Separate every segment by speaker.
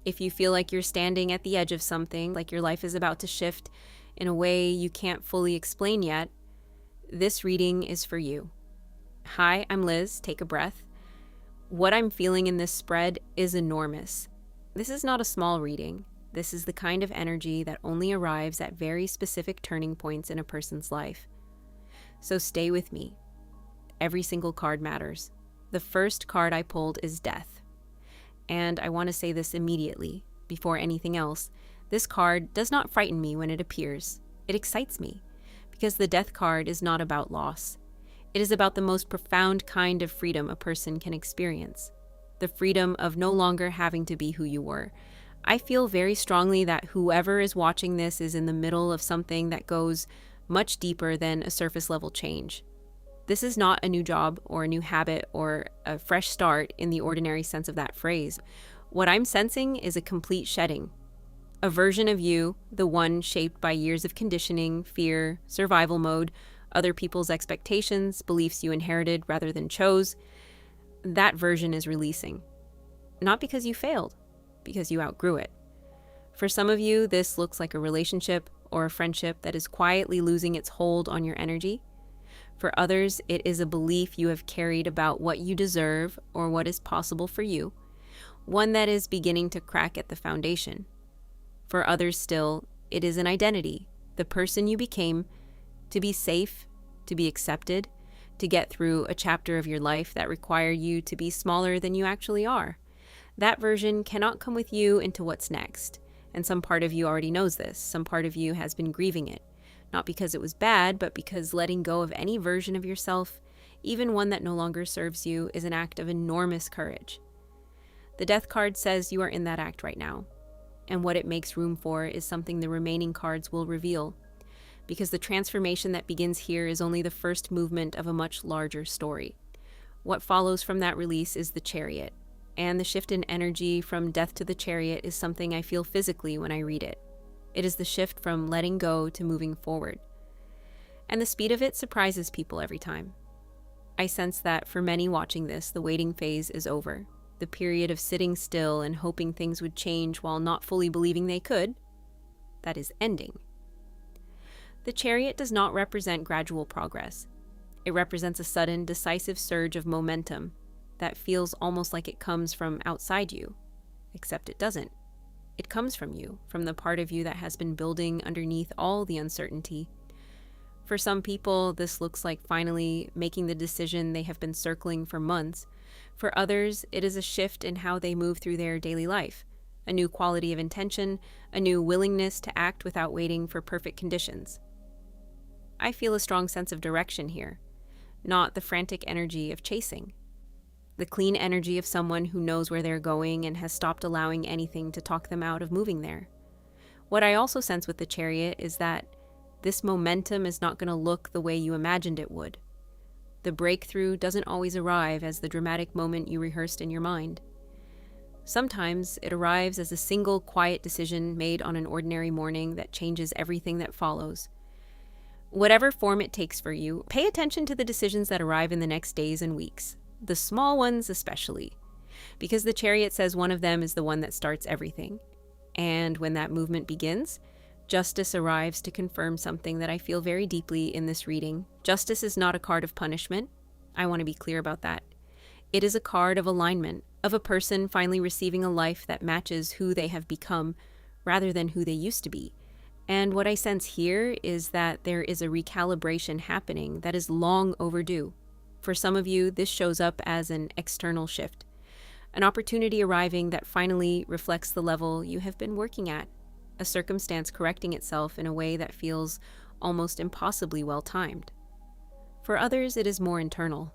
Speaker 1: If you feel like you're standing at the edge of something, like your life is about to shift in a way you can't fully explain yet, this reading is for you. Hi, I'm Liz. Take a breath. What I'm feeling in this spread is enormous. This is not a small reading. This is the kind of energy that only arrives at very specific turning points in a person's life. So stay with me. Every single card matters. The first card I pulled is Death. And I want to say this immediately, before anything else. This card does not frighten me when it appears. It excites me, because the Death card is not about loss. It is about the most profound kind of freedom a person can experience. The freedom of no longer having to be who you were. I feel very strongly that whoever is watching this is in the middle of something that goes much deeper than a surface level change. This is not a new job or a new habit or a fresh start in the ordinary sense of that phrase. What I'm sensing is a complete shedding. A version of you, the one shaped by years of conditioning, fear, survival mode, other people's expectations, beliefs you inherited rather than chose, that version is releasing. Not because you failed, because you outgrew it. For some of you, this looks like a relationship or a friendship that is quietly losing its hold on your energy. For others, it is a belief you have carried about what you deserve or what is possible for you, one that is beginning to crack at the foundation. For others still, it is an identity, the person you became, to be safe, to be accepted, to get through a chapter of your life that required you to be smaller than you actually are. That version cannot come with you into what's next. And some part of you already knows this. Some part of you has been grieving it. Not because it was bad, but because letting go of any version of yourself, even one that no longer serves you, is an act of enormous courage. The Death card says you are in that act right now. And what it makes room for is something the remaining cards will reveal. Because the transformation that begins here is only the first movement of a much larger story. What follows from that release is the Chariot. And the shift in energy from Death to the Chariot is something I feel physically when I read it. It is the shift from letting go to moving forward. And the speed of it surprises people every time. I sense that for many watching this, the waiting phase is over. The period of sitting still and hoping things would change while not fully believing they could, that is ending. The Chariot does not represent gradual progress. It represents a sudden, decisive surge of momentum that feels almost like it comes from outside you, except it doesn't. It comes from you, from the part of you that has been building underneath all the uncertainty. For some people, this looks like finally making the decision they have been circling for months. For others, it is a shift in how they move through their daily life, a new quality of intention, a new willingness to act without waiting for perfect conditions. I feel a strong sense of direction here, not the frantic energy of chasing. The clean energy of someone who knows where they're going and has stopped allowing anything to talk them out of moving there. What I also sense with the Chariot is that this momentum is not going to look the way you imagined it would. The breakthrough doesn't always arrive as the dramatic moment you rehearsed in your mind. Sometimes it arrives as a single quiet decision made on an ordinary morning that changes everything that follows. Whatever form it takes for you, pay attention to the decisions that arrive in the next days and weeks. The small ones especially, because the Chariot says one of them is the one that starts everything. And when that movement begins, justice arrives to confirm something that I feel very deeply in this reading. Justice is not a card of punishment. I want to be clear about that. It is a card of alignment, of a person finally receiving a life that matches who they have become rather than who they used to be. And what I sense here is that there is a recalibration happening that is long overdue. For some of you, this shows up as an external shift, an opportunity arriving that finally reflects the level you have been working at, a circumstance correcting itself in a way that feels almost impossibly well-timed. For others, it is more internal,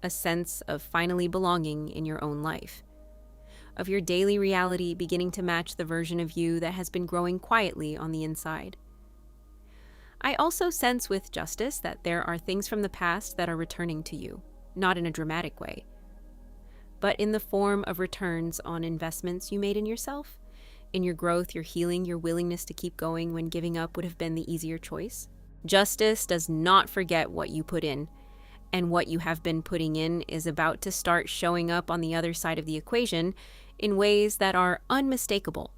Speaker 1: a sense of finally belonging in your own life, of your daily reality beginning to match the version of you that has been growing quietly on the inside. I also sense with Justice that there are things from the past that are returning to you, not in a dramatic way, but in the form of returns on investments you made in yourself, in your growth, your healing, your willingness to keep going when giving up would have been the easier choice. Justice does not forget what you put in, And what you have been putting in is about to start showing up on the other side of the equation in ways that are unmistakable.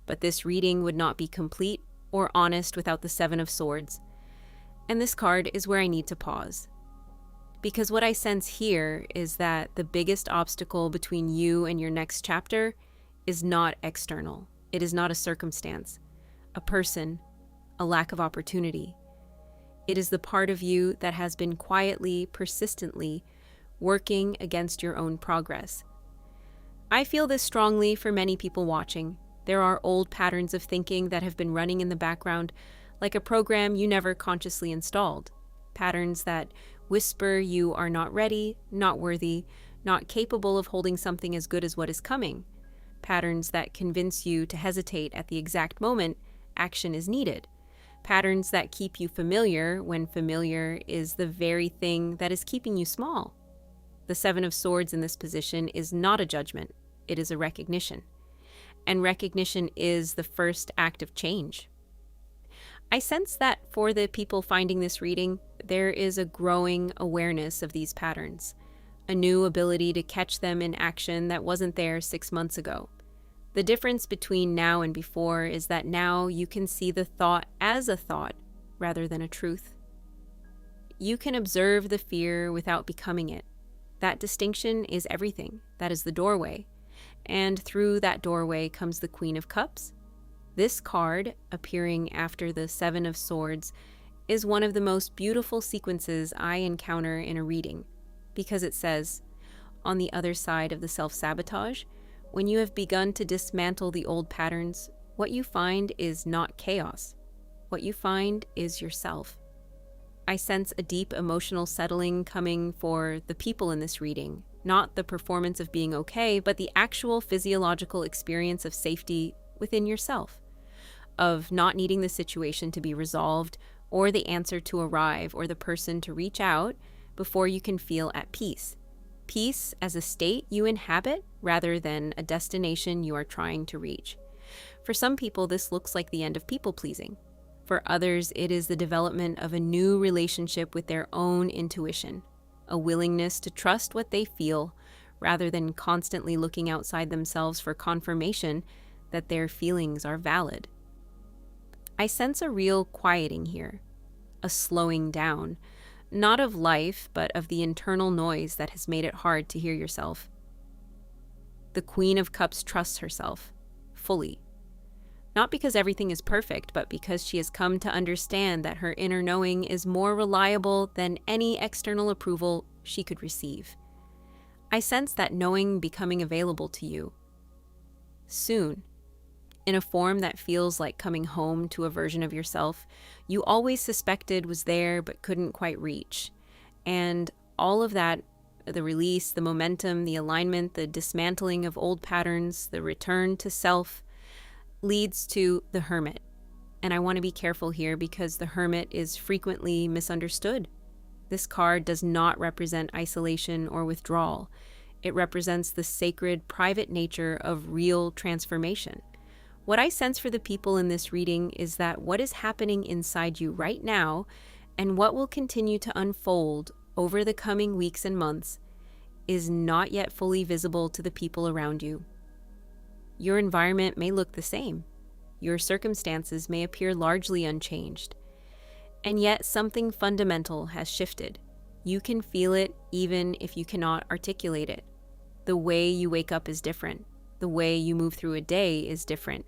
Speaker 1: But this reading would not be complete or honest without the Seven of Swords. And this card is where I need to pause. Because what I sense here is that the biggest obstacle between you and your next chapter is not external. It is not a circumstance, a person, a lack of opportunity. It is the part of you that has been quietly, persistently working against your own progress. I feel this strongly for many people watching. There are old patterns of thinking that have been running in the background, like a program you never consciously installed. Patterns that whisper you are not ready, not worthy, not capable of holding something as good as what is coming. Patterns that convince you to hesitate at the exact moment action is needed. Patterns that keep you familiar when familiar is the very thing that is keeping you small. The Seven of Swords in this position is not a judgment, it is a recognition. And recognition is the first act of change. I sense that for the people finding this reading, there is a growing awareness of these patterns, a new ability to catch them in action that wasn't there 6 months ago. The difference between now and before is that now you can see the thought as a thought rather than a truth. You can observe the fear without becoming it. That distinction is everything. That is the doorway. And through that doorway comes the Queen of Cups. This card, appearing after the Seven of Swords, is one of the most beautiful sequences I encounter in a reading, because it says, on the other side of the self-sabotage, when you have begun to dismantle the old patterns, what you find is not chaos. What you find is yourself. I sense a deep emotional settling coming for the people in this reading, not the performance of being okay, but the actual physiological experience of safety within yourself, of not needing the situation to be resolved or the answer to arrive or the person to reach out before you can feel at peace. Peace as a state you inhabit rather than a destination you are trying to reach. For some people, this looks like the end of people-pleasing. For others, it is the development of a new relationship with their own intuition, a willingness to trust what they feel rather than constantly looking outside themselves for confirmation that their feelings are valid. I sense a real quieting here, a slowing down, not of life, but of the internal noise that has made it hard to hear yourself. The Queen of Cups trusts herself, fully. Not because everything is perfect, but because she has come to understand that her inner knowing is more reliable than any external approval she could receive. I sense that knowing becoming available to you soon, in a form that feels like coming home to a version of yourself you always suspected was there but couldn't quite reach. And all of that, the release, the momentum, the alignment, the dismantling of old patterns, the return to self, leads to the Hermit. And I want to be careful here because the Hermit is frequently misunderstood. This card does not represent isolation or withdrawal. It represents the sacred, private nature of real transformation. What I sense for the people in this reading is that what is happening inside you right now and what will continue to unfold over the coming weeks and months is not yet fully visible to the people around you. Your environment may look the same. Your circumstances may appear largely unchanged. And yet something fundamental has shifted. You can feel it even if you cannot articulate it. The way you wake up is different. The way you move through a day is different.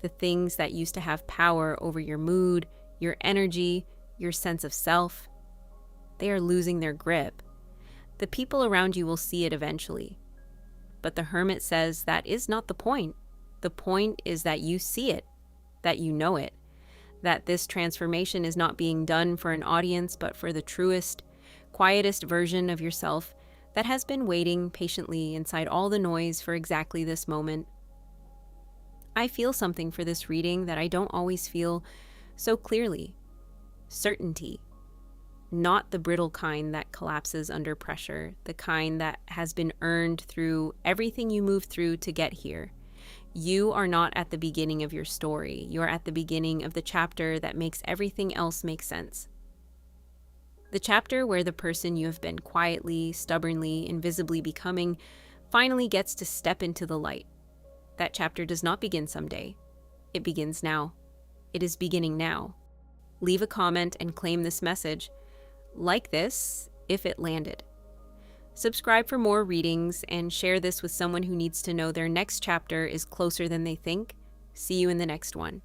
Speaker 1: The things that used to have power over your mood, your energy, your sense of self, they are losing their grip. The people around you will see it eventually. But the Hermit says that is not the point. The point is that you see it, that you know it, that this transformation is not being done for an audience, but for the truest, quietest version of yourself that has been waiting patiently inside all the noise for exactly this moment. I feel something for this reading that I don't always feel so clearly. Certainty. Not the brittle kind that collapses under pressure, the kind that has been earned through everything you moved through to get here. You are not at the beginning of your story. You are at the beginning of the chapter that makes everything else make sense. The chapter where the person you have been quietly, stubbornly, invisibly becoming finally gets to step into the light. That chapter does not begin someday. It begins now. It is beginning now. Leave a comment and claim this message. Like this if it landed. Subscribe for more readings and share this with someone who needs to know their next chapter is closer than they think. See you in the next one.